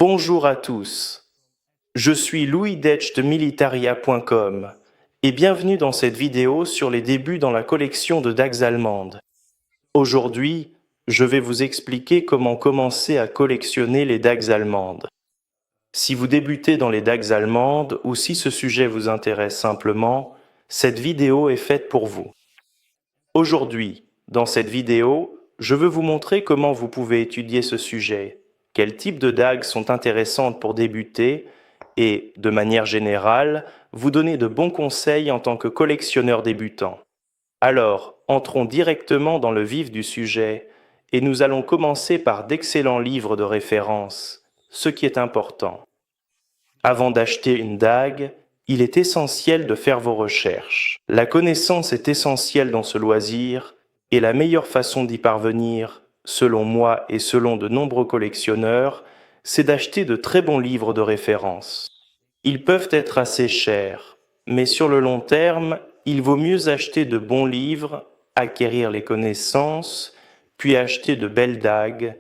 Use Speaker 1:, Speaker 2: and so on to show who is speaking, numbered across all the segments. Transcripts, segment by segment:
Speaker 1: Bonjour à tous, je suis Louis Detsch de Militaria.com et bienvenue dans cette vidéo sur les débuts dans la collection de dagues allemandes. Aujourd'hui, je vais vous expliquer comment commencer à collectionner les dagues allemandes. Si vous débutez dans les dagues allemandes ou si ce sujet vous intéresse simplement, cette vidéo est faite pour vous. Aujourd'hui, dans cette vidéo, je veux vous montrer comment vous pouvez étudier ce sujet, quels types de dagues sont intéressantes pour débuter et, de manière générale, vous donner de bons conseils en tant que collectionneur débutant. Alors, entrons directement dans le vif du sujet et nous allons commencer par d'excellents livres de référence, ce qui est important. Avant d'acheter une dague, il est essentiel de faire vos recherches. La connaissance est essentielle dans ce loisir et la meilleure façon d'y parvenir, selon moi et selon de nombreux collectionneurs, c'est d'acheter de très bons livres de référence. Ils peuvent être assez chers, mais sur le long terme, il vaut mieux acheter de bons livres, acquérir les connaissances, puis acheter de belles dagues,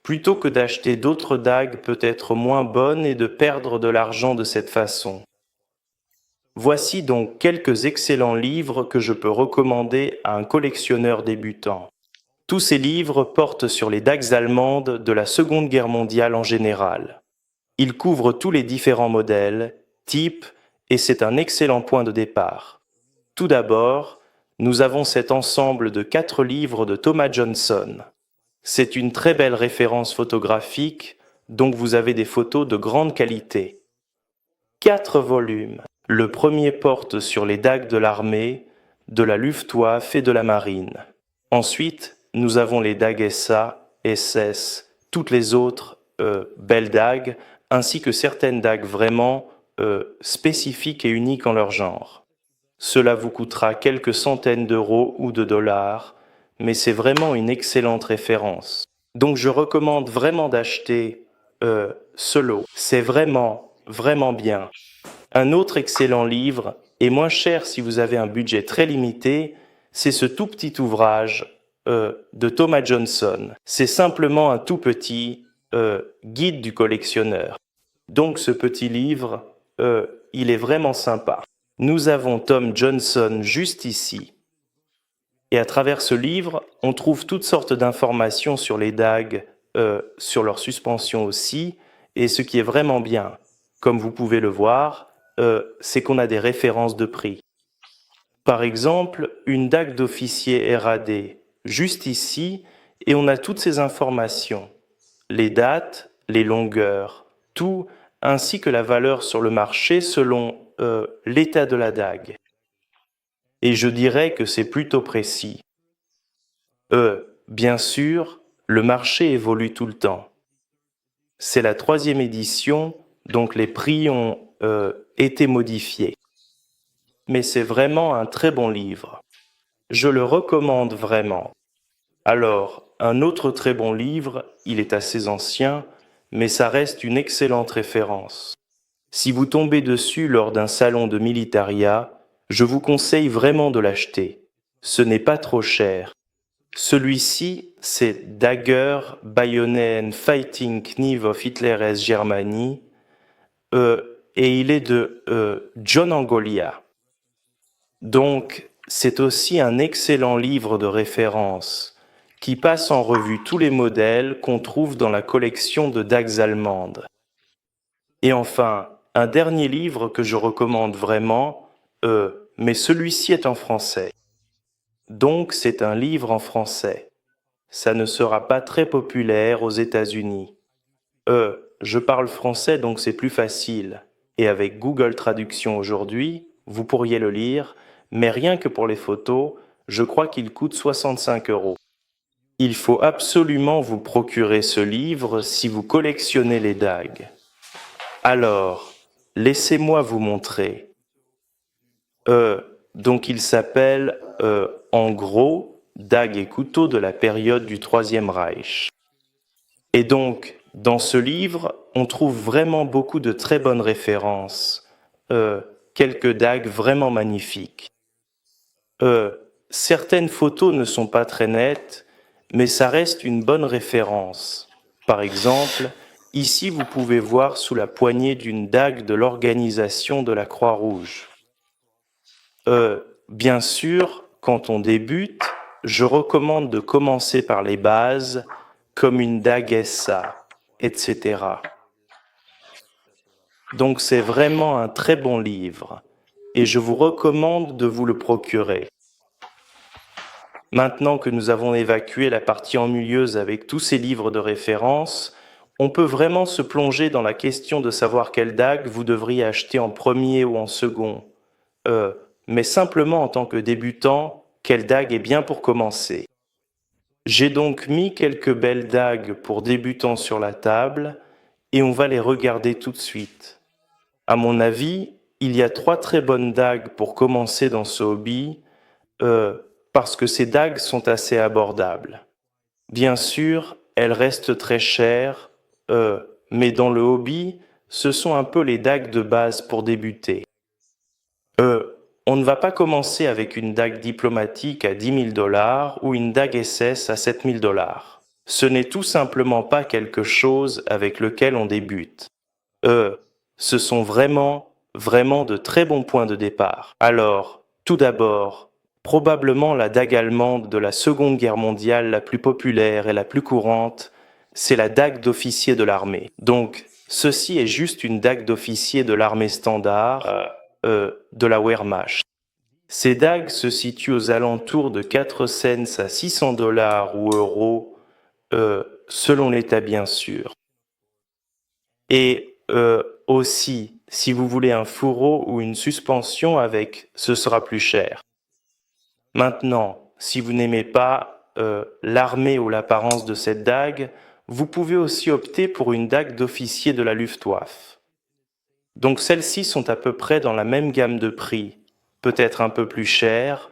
Speaker 1: plutôt que d'acheter d'autres dagues peut-être moins bonnes et de perdre de l'argent de cette façon. Voici donc quelques excellents livres que je peux recommander à un collectionneur débutant. Tous ces livres portent sur les dagues allemandes de la Seconde Guerre mondiale en général. Ils couvrent tous les différents modèles, types, et c'est un excellent point de départ. Tout d'abord, nous avons cet ensemble de 4 livres de Thomas Johnson. C'est une très belle référence photographique, donc vous avez des photos de grande qualité. 4 volumes. Le premier porte sur les dagues de l'armée, de la Luftwaffe et de la marine. Ensuite, nous avons les dagues SA, SS, toutes les autres belles dagues, ainsi que certaines dagues vraiment spécifiques et uniques en leur genre. Cela vous coûtera quelques centaines d'euros ou de dollars, mais c'est vraiment une excellente référence. Donc je recommande vraiment d'acheter ce lot. C'est vraiment bien. Un autre excellent livre, et moins cher si vous avez un budget très limité, c'est ce tout petit ouvrage de Thomas Johnson. C'est simplement un tout petit guide du collectionneur. Donc ce petit livre, il est vraiment sympa. Nous avons Tom Johnson juste ici. Et à travers ce livre, on trouve toutes sortes d'informations sur les dagues, sur leur suspension aussi, et ce qui est vraiment bien, comme vous pouvez le voir, c'est qu'on a des références de prix. Par exemple, une dague d'officier RAD, juste ici, et on a toutes ces informations, les dates, les longueurs, tout, ainsi que la valeur sur le marché selon l'état de la dague. Et je dirais que c'est plutôt précis. Bien sûr, le marché évolue tout le temps. C'est la 3e édition, donc les prix ont été modifiés. Mais c'est vraiment un très bon livre. Je le recommande vraiment. Alors, un autre très bon livre, il est assez ancien, mais ça reste une excellente référence. Si vous tombez dessus lors d'un salon de Militaria, je vous conseille vraiment de l'acheter. Ce n'est pas trop cher. Celui-ci, c'est Dagger, Bayonet and Fighting Knives of Hitler S. Germany, et il est de John Angolia. Donc, c'est aussi un excellent livre de référence qui passe en revue tous les modèles qu'on trouve dans la collection de dagues allemandes. Et enfin, un dernier livre que je recommande vraiment, mais celui-ci est en français. Donc, c'est un livre en français. Ça ne sera pas très populaire aux États-Unis. Je parle français, donc c'est plus facile. Et avec Google Traduction aujourd'hui, vous pourriez le lire, mais rien que pour les photos, je crois qu'il coûte 65 €. Il faut absolument vous procurer ce livre si vous collectionnez les dagues. Alors, laissez-moi vous montrer. Donc il s'appelle, en gros, Dagues et couteaux de la période du Troisième Reich. Et donc, dans ce livre, on trouve vraiment beaucoup de très bonnes références, quelques dagues vraiment magnifiques. Certaines photos ne sont pas très nettes, mais ça reste une bonne référence. Par exemple, Ici, vous pouvez voir sous la poignée d'une dague de l'organisation de la Croix-Rouge. Bien sûr, quand on débute, je recommande de commencer par les bases, comme une dague SA, etc. Donc c'est vraiment un très bon livre, et je vous recommande de vous le procurer. Maintenant que nous avons évacué la partie ennuyeuse avec tous ces livres de référence, on peut vraiment se plonger dans la question de savoir quelle dague vous devriez acheter en premier ou en second. Mais simplement en tant que débutant, quelle dague est bien pour commencer. J'ai donc mis quelques belles dagues pour débutants sur la table et on va les regarder tout de suite. À mon avis, il y a 3 très bonnes dagues pour commencer dans ce hobby, parce que ces dagues sont assez abordables. Bien sûr, elles restent très chères, mais dans le hobby, ce sont un peu les dagues de base pour débuter. On ne va pas commencer avec une dague diplomatique à 10 000 $ ou une dague SS à 7 000 $. Ce n'est tout simplement pas quelque chose avec lequel on débute. Ce sont vraiment de très bons points de départ. Alors, tout d'abord, probablement la dague allemande de la Seconde Guerre mondiale la plus populaire et la plus courante, c'est la dague d'officier de l'armée. Donc, ceci est juste une dague d'officier de l'armée standard, de la Wehrmacht. Ces dagues se situent aux alentours de 4 cents à 600 $ ou euros, selon l'État bien sûr. Et aussi, si vous voulez un fourreau ou une suspension avec, ce sera plus cher. Maintenant, si vous n'aimez pas l'armée ou l'apparence de cette dague, vous pouvez aussi opter pour une dague d'officier de la Luftwaffe. Donc celles-ci sont à peu près dans la même gamme de prix, peut-être un peu plus chères,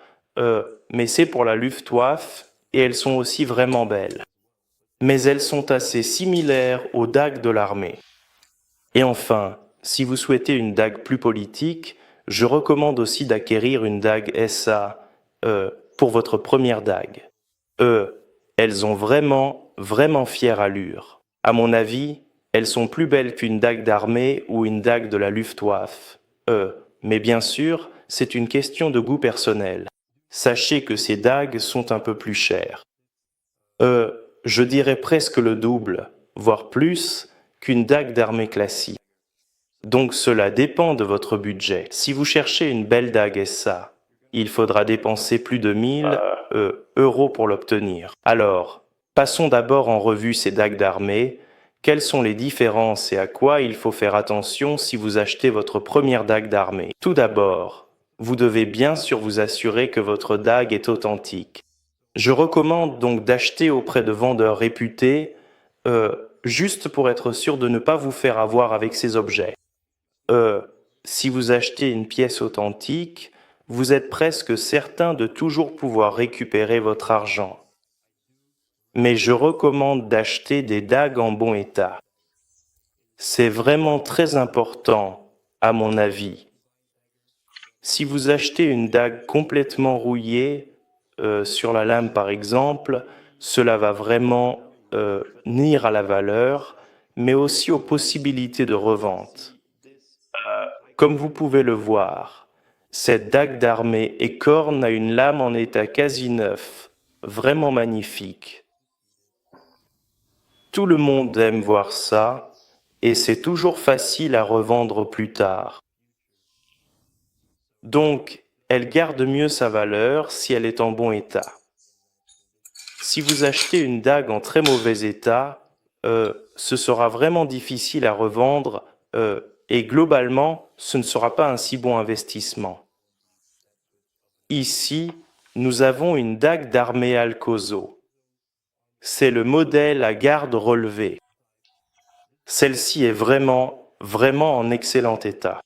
Speaker 1: mais c'est pour la Luftwaffe et elles sont aussi vraiment belles. Mais elles sont assez similaires aux dagues de l'armée. Et enfin, si vous souhaitez une dague plus politique, je recommande aussi d'acquérir une dague SA pour votre première dague. Elles ont vraiment fière allure. À mon avis, elles sont plus belles qu'une dague d'armée ou une dague de la Luftwaffe. Mais bien sûr, c'est une question de goût personnel. Sachez que ces dagues sont un peu plus chères. Je dirais presque le double, voire plus, qu'une dague d'armée classique. Donc cela dépend de votre budget. Si vous cherchez une belle dague SA, il faudra dépenser plus de 1000 € pour l'obtenir. Alors, passons d'abord en revue ces dagues d'armée. Quelles sont les différences et à quoi il faut faire attention si vous achetez votre première dague d'armée? Tout d'abord, vous devez bien sûr vous assurer que votre dague est authentique. Je recommande donc d'acheter auprès de vendeurs réputés, juste pour être sûr de ne pas vous faire avoir avec ces objets. Si vous achetez une pièce authentique, vous êtes presque certain de toujours pouvoir récupérer votre argent. Mais je recommande d'acheter des dagues en bon état. C'est vraiment très important, à mon avis. Si vous achetez une dague complètement rouillée, sur la lame par exemple, cela va vraiment nuire à la valeur, mais aussi aux possibilités de revente. Comme vous pouvez le voir, cette dague d'armée écorne a une lame en état quasi neuf, vraiment magnifique. Tout le monde aime voir ça, et c'est toujours facile à revendre plus tard. Donc, elle garde mieux sa valeur si elle est en bon état. Si vous achetez une dague en très mauvais état, ce sera vraiment difficile à revendre, et globalement, ce ne sera pas un si bon investissement. Ici, nous avons une dague d'armée Alcozo. C'est le modèle à garde relevée. Celle-ci est vraiment en excellent état.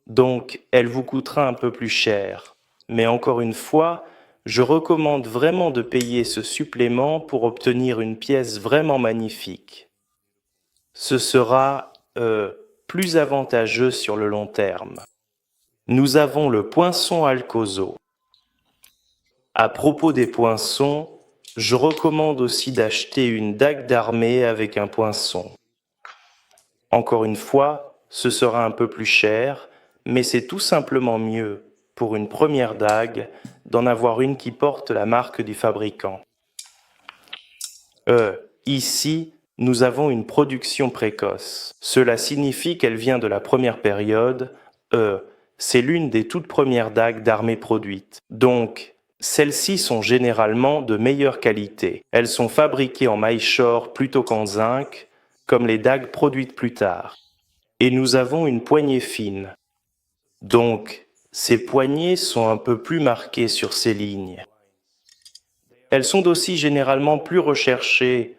Speaker 1: Donc, elle vous coûtera un peu plus cher. Mais encore une fois, je recommande vraiment de payer ce supplément pour obtenir une pièce vraiment magnifique. Ce sera plus avantageux sur le long terme. Nous avons le poinçon Alcozo. À propos des poinçons, je recommande aussi d'acheter une dague d'armée avec un poinçon. Encore une fois, ce sera un peu plus cher, mais c'est tout simplement mieux pour une première dague d'en avoir une qui porte la marque du fabricant. Ici, nous avons une production précoce. Cela signifie qu'elle vient de la première période. C'est l'une des toutes premières dagues d'armée produites. Donc, celles-ci sont généralement de meilleure qualité. Elles sont fabriquées en maille-shore plutôt qu'en zinc, comme les dagues produites plus tard. Et nous avons une poignée fine. Donc, ces poignées sont un peu plus marquées sur ces lignes. Elles sont aussi généralement plus recherchées,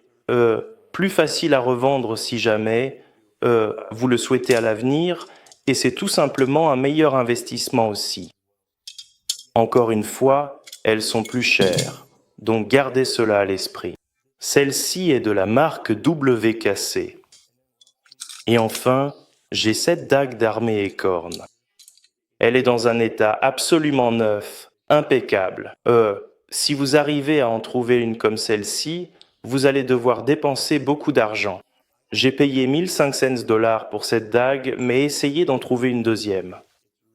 Speaker 1: plus faciles à revendre si jamais vous le souhaitez à l'avenir, et c'est tout simplement un meilleur investissement aussi. Encore une fois, elles sont plus chères, donc gardez cela à l'esprit. Celle-ci est de la marque WKC. Et enfin, j'ai cette dague d'armée écorne. Elle est dans un état absolument neuf, impeccable. Si vous arrivez à en trouver une comme celle-ci, vous allez devoir dépenser beaucoup d'argent. J'ai payé 1500 dollars pour cette dague, mais essayez d'en trouver une deuxième.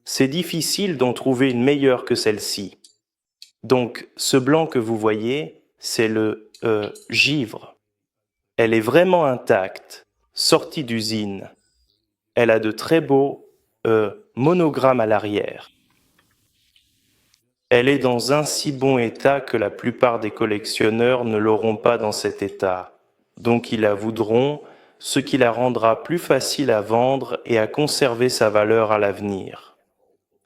Speaker 1: C'est difficile d'en trouver une meilleure que celle-ci. Donc, ce blanc que vous voyez, c'est le givre. Elle est vraiment intacte, sortie d'usine. Elle a de très beaux monogrammes à l'arrière. Elle est dans un si bon état que la plupart des collectionneurs ne l'auront pas dans cet état. Donc ils la voudront, ce qui la rendra plus facile à vendre et à conserver sa valeur à l'avenir.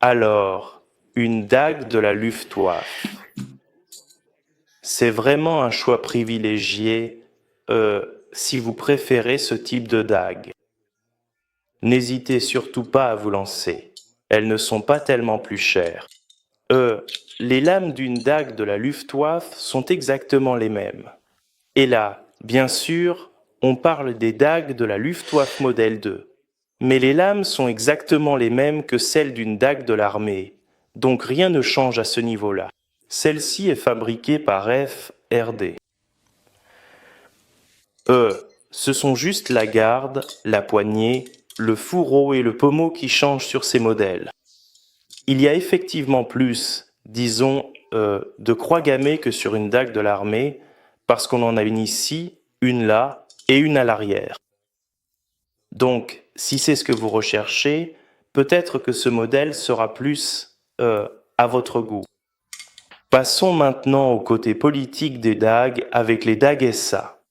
Speaker 1: Alors, une dague de la Luftwaffe. C'est vraiment un choix privilégié si vous préférez ce type de dague. N'hésitez surtout pas à vous lancer. Elles ne sont pas tellement plus chères. Les lames d'une dague de la Luftwaffe sont exactement les mêmes. Et là, bien sûr, on parle des dagues de la Luftwaffe Modèle 2. Mais les lames sont exactement les mêmes que celles d'une dague de l'armée, donc rien ne change à ce niveau-là. Celle-ci est fabriquée par FRD. Ce sont juste la garde, la poignée, le fourreau et le pommeau qui changent sur ces modèles. Il y a effectivement plus, disons, de croix gammées que sur une dague de l'armée, parce qu'on en a une ici, une là et une à l'arrière. Donc, si c'est ce que vous recherchez, peut-être que ce modèle sera plus à votre goût. Passons maintenant au côté politique des dagues avec les dagues SA.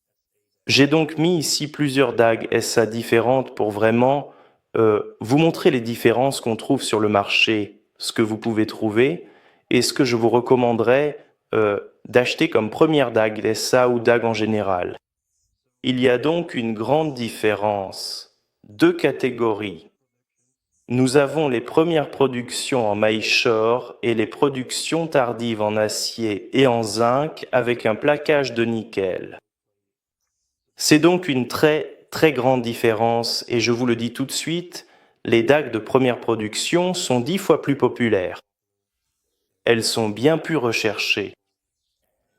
Speaker 1: J'ai donc mis ici plusieurs dagues SA différentes pour vraiment vous montrer les différences qu'on trouve sur le marché, ce que vous pouvez trouver, et ce que je vous recommanderais d'acheter comme première dague SA ou dague en général. Il y a donc une grande différence. Deux catégories. Nous avons les premières productions en maille-shore et les productions tardives en acier et en zinc avec un plaquage de nickel. C'est donc une très grande différence et je vous le dis tout de suite, les dagues de première production sont 10 fois plus populaires. Elles sont bien plus recherchées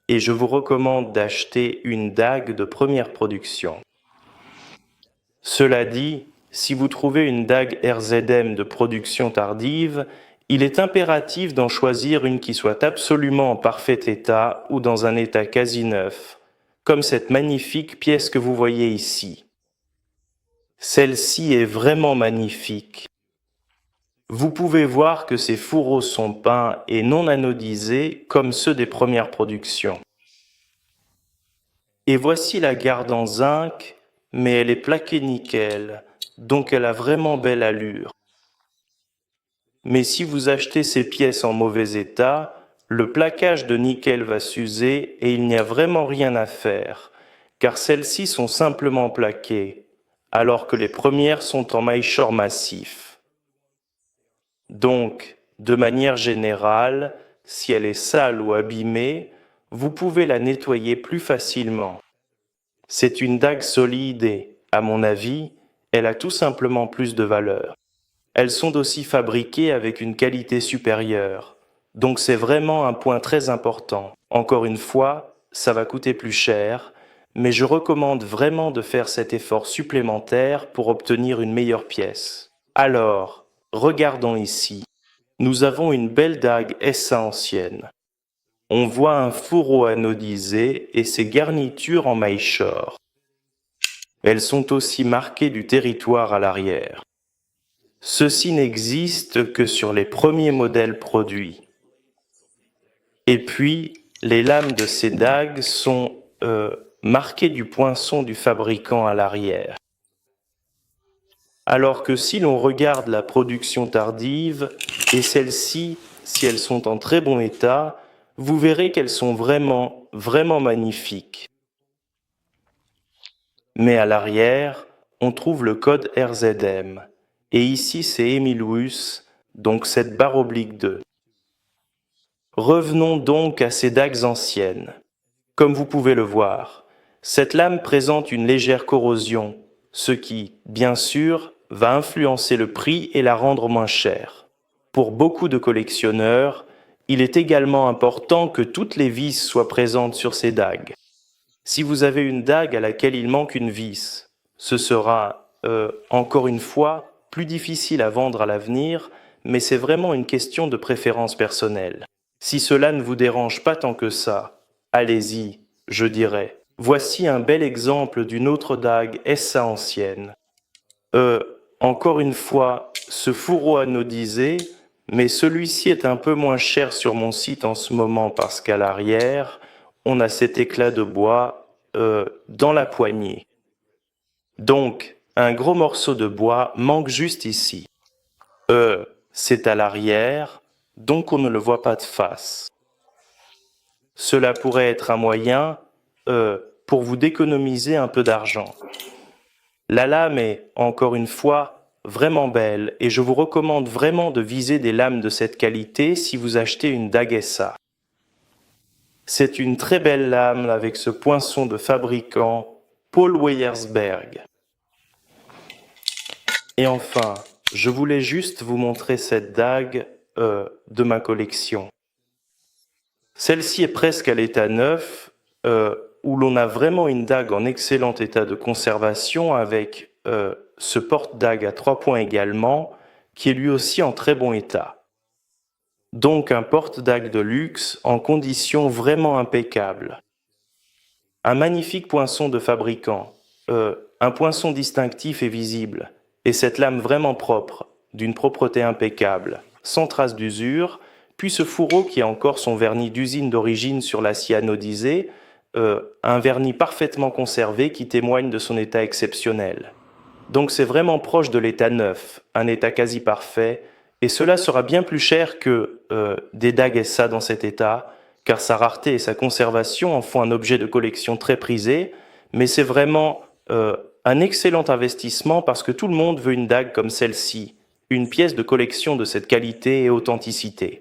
Speaker 1: et je vous recommande d'acheter une dague de première production. Cela dit, si vous trouvez une dague RZM de production tardive, il est impératif d'en choisir une qui soit absolument en parfait état ou dans un état quasi neuf, comme cette magnifique pièce que vous voyez ici. Celle-ci est vraiment magnifique. Vous pouvez voir que ces fourreaux sont peints et non anodisés comme ceux des premières productions. Et voici la garde en zinc, mais elle est plaquée nickel, donc elle a vraiment belle allure. Mais si vous achetez ces pièces en mauvais état, le plaquage de nickel va s'user et il n'y a vraiment rien à faire, car celles-ci sont simplement plaquées, alors que les premières sont en maille-shore massif. Donc, de manière générale, si elle est sale ou abîmée, vous pouvez la nettoyer plus facilement. C'est une dague solide et, à mon avis, elle a tout simplement plus de valeur. Elles sont aussi fabriquées avec une qualité supérieure, donc c'est vraiment un point très important. Encore une fois, ça va coûter plus cher, mais je recommande vraiment de faire cet effort supplémentaire pour obtenir une meilleure pièce. Alors, regardons ici. Nous avons une belle dague SA ancienne. On voit un fourreau anodisé et ses garnitures en maille shore. Elles sont aussi marquées du territoire à l'arrière. Ceci n'existe que sur les premiers modèles produits. Et puis, les lames de ces dagues sont marquées du poinçon du fabricant à l'arrière. Alors que si l'on regarde la production tardive, et celles-ci, si elles sont en très bon état, vous verrez qu'elles sont vraiment, vraiment magnifiques. Mais à l'arrière, on trouve le code RZM. Et ici, c'est Emilius, donc cette barre oblique 2. Revenons donc à ces dagues anciennes. Comme vous pouvez le voir, cette lame présente une légère corrosion, ce qui, bien sûr, va influencer le prix et la rendre moins chère. Pour beaucoup de collectionneurs, il est également important que toutes les vis soient présentes sur ces dagues. Si vous avez une dague à laquelle il manque une vis, ce sera, encore une fois, plus difficile à vendre à l'avenir, mais c'est vraiment une question de préférence personnelle. Si cela ne vous dérange pas tant que ça, allez-y, je dirais. Voici un bel exemple d'une autre dague SA ancienne. Encore une fois, ce fourreau anodisé, mais celui-ci est un peu moins cher sur mon site en ce moment parce qu'à l'arrière, on a cet éclat de bois dans la poignée. Donc, un gros morceau de bois manque juste ici. C'est à l'arrière, donc on ne le voit pas de face. Cela pourrait être un moyen pour vous d'économiser un peu d'argent. La lame est, encore une fois, vraiment belle et je vous recommande vraiment de viser des lames de cette qualité si vous achetez une dague SA. C'est une très belle lame avec ce poinçon de fabricant Paul Weyersberg. Et enfin, je voulais juste vous montrer cette dague de ma collection. Celle-ci est presque à l'état neuf, où l'on a vraiment une dague en excellent état de conservation avec ce porte-dague à 3 points également, qui est lui aussi en très bon état. Donc un porte-dague de luxe en conditions vraiment impeccables. Un magnifique poinçon de fabricant, un poinçon distinctif et visible, et cette lame vraiment propre, d'une propreté impeccable, sans trace d'usure, puis ce fourreau qui a encore son vernis d'usine d'origine sur l'acier anodisé, un vernis parfaitement conservé qui témoigne de son état exceptionnel. Donc c'est vraiment proche de l'état neuf, un état quasi parfait, et cela sera bien plus cher que des dagues SA dans cet état, car sa rareté et sa conservation en font un objet de collection très prisé, mais c'est vraiment un excellent investissement parce que tout le monde veut une dague comme celle-ci, une pièce de collection de cette qualité et authenticité.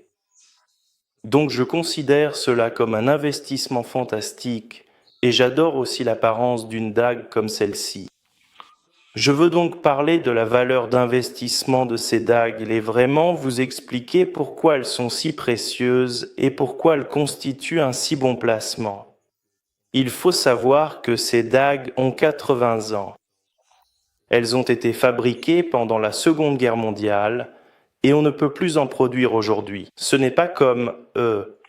Speaker 1: Donc je considère cela comme un investissement fantastique et j'adore aussi l'apparence d'une dague comme celle-ci. Je veux donc parler de la valeur d'investissement de ces dagues et vraiment vous expliquer pourquoi elles sont si précieuses et pourquoi elles constituent un si bon placement. Il faut savoir que ces dagues ont 80 ans. Elles ont été fabriquées pendant la Seconde Guerre mondiale et on ne peut plus en produire aujourd'hui. Ce n'est pas comme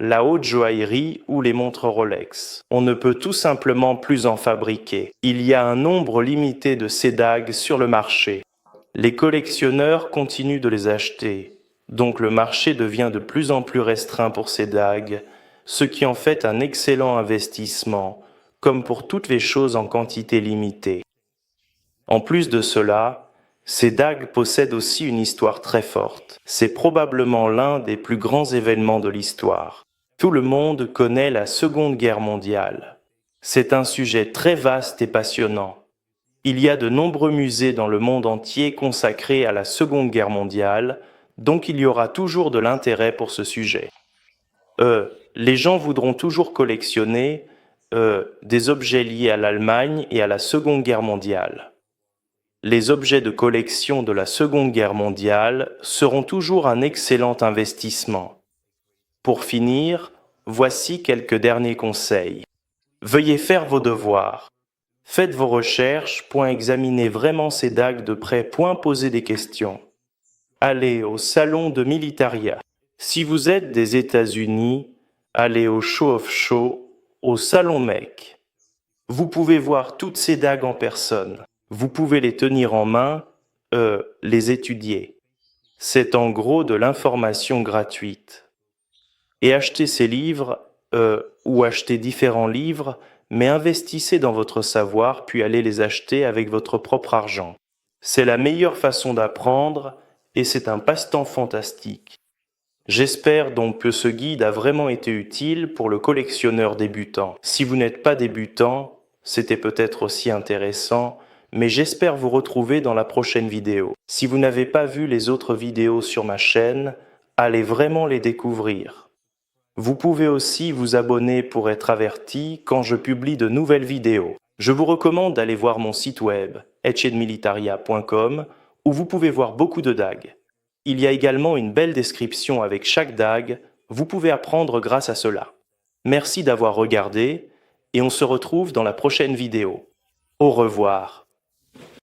Speaker 1: la haute joaillerie ou les montres Rolex. On ne peut tout simplement plus en fabriquer. Il y a un nombre limité de ces dagues sur le marché. Les collectionneurs continuent de les acheter, donc le marché devient de plus en plus restreint pour ces dagues, ce qui en fait un excellent investissement, comme pour toutes les choses en quantité limitée. En plus de cela, ces dagues possèdent aussi une histoire très forte. C'est probablement l'un des plus grands événements de l'histoire. Tout le monde connaît la Seconde Guerre mondiale. C'est un sujet très vaste et passionnant. Il y a de nombreux musées dans le monde entier consacrés à la Seconde Guerre mondiale, donc il y aura toujours de l'intérêt pour ce sujet. Les gens voudront toujours collectionner des objets liés à l'Allemagne et à la Seconde Guerre mondiale. Les objets de collection de la Seconde Guerre mondiale seront toujours un excellent investissement. Pour finir, voici quelques derniers conseils. Veuillez faire vos devoirs. Faites vos recherches, point examiner vraiment ces dagues de près, point poser des questions. Allez au salon de Militaria. Si vous êtes des États-Unis, allez au Show of Show, au Salon Mec. Vous pouvez voir toutes ces dagues en personne. Vous pouvez les tenir en main, les étudier. C'est en gros de l'information gratuite. Et achetez ces livres, ou achetez différents livres, mais investissez dans votre savoir, puis allez les acheter avec votre propre argent. C'est la meilleure façon d'apprendre, et c'est un passe-temps fantastique. J'espère donc que ce guide a vraiment été utile pour le collectionneur débutant. Si vous n'êtes pas débutant, c'était peut-être aussi intéressant, mais j'espère vous retrouver dans la prochaine vidéo. Si vous n'avez pas vu les autres vidéos sur ma chaîne, allez vraiment les découvrir. Vous pouvez aussi vous abonner pour être averti quand je publie de nouvelles vidéos. Je vous recommande d'aller voir mon site web, etchedmilitaria.com, où vous pouvez voir beaucoup de dagues. Il y a également une belle description avec chaque dague, vous pouvez apprendre grâce à cela. Merci d'avoir regardé, et on se retrouve dans la prochaine vidéo. Au revoir.